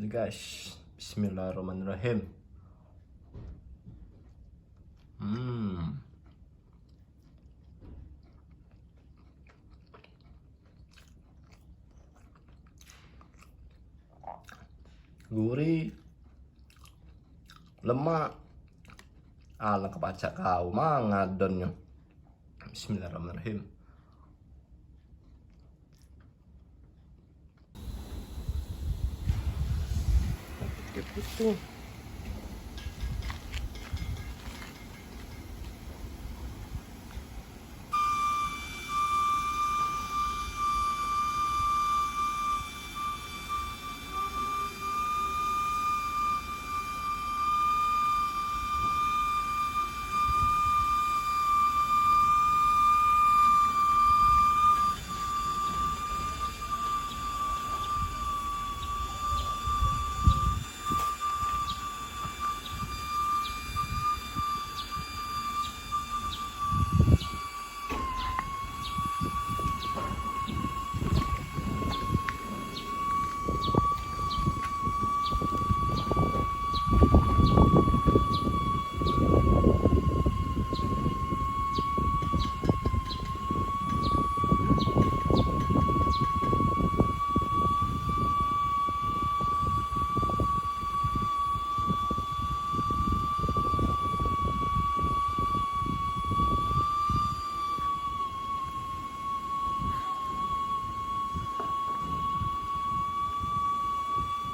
Ini guys, Bismillahirrahmanirrahim. Gurih, lemak, ala kepacak kau mangadonnya. Bismillahirrahmanirrahim. Gitu.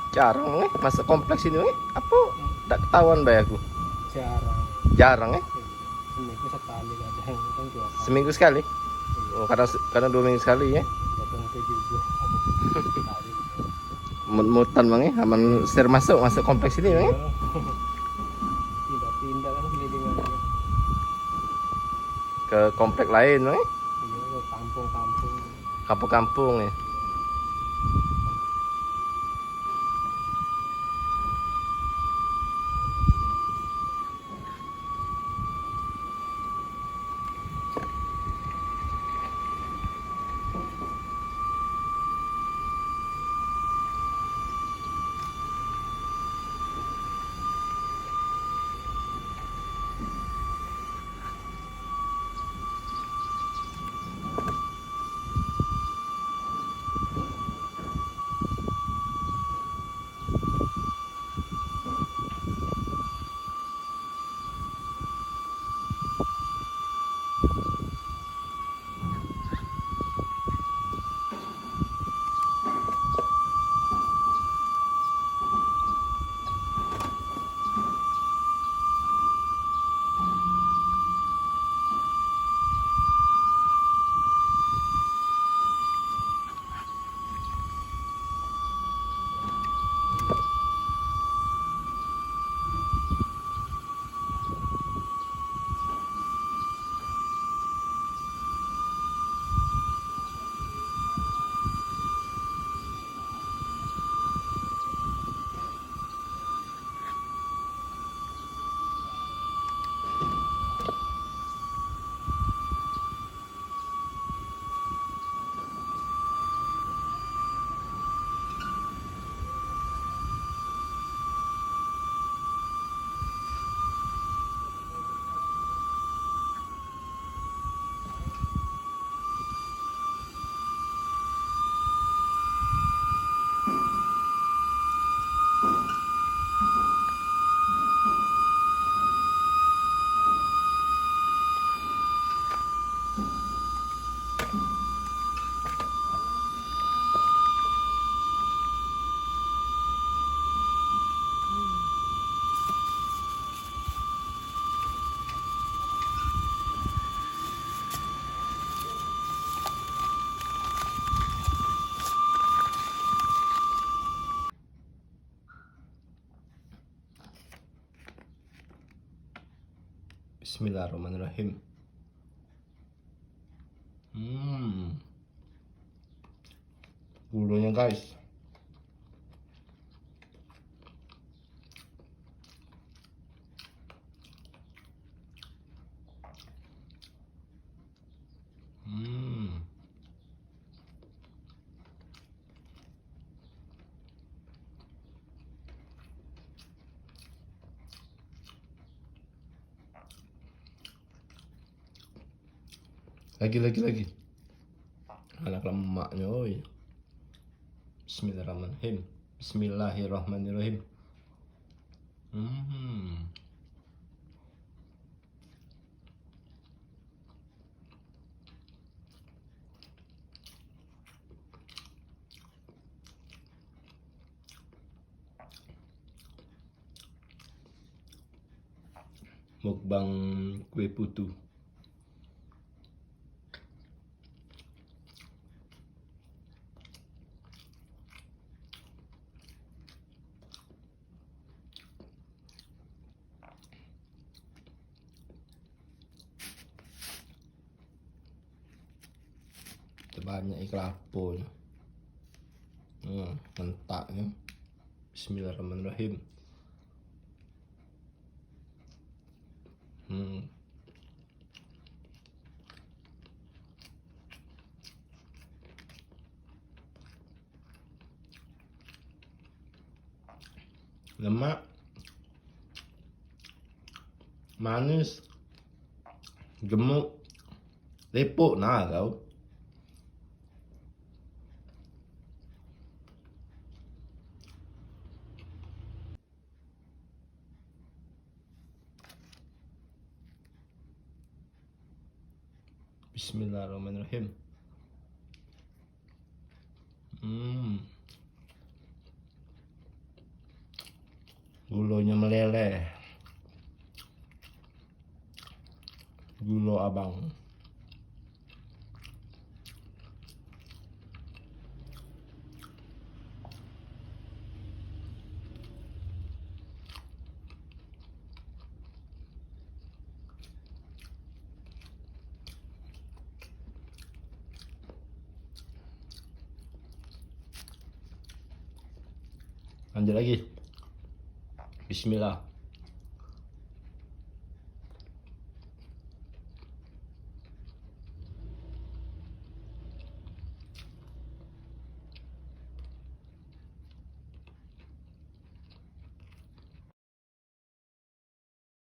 Jarang masuk kompleks ini apa tak ketahuan bay aku. Jarang seminggu sekali kadang kan 2 kali. Seminggu sekali. Oh, karena 2 minggu sekali ya. Kadang itu juga sekali. Mut-mutan bang aman ser masuk kompleks ini bang. Pindah-pindah kan kelilingannya. Ke komplek lain bang. Iya, ke kampung-kampung. Kampung-kampung ya. Bismillahirrahmanirrahim. Bulunya guys. Lagi. Anak lemaknya, oi. Bismillahirrahmanirrahim. Bismillahirrahmanirrahim. Mukbang kue putu. Banyak iklapo. Mentaknya. Bismillahirrahmanirrahim. Lemak, manis, gemuk, lepuk nah kau. Bismillahirrahmanirrahim. Gulanya meleleh. Gula abang. Lanjut lagi. Bismillah.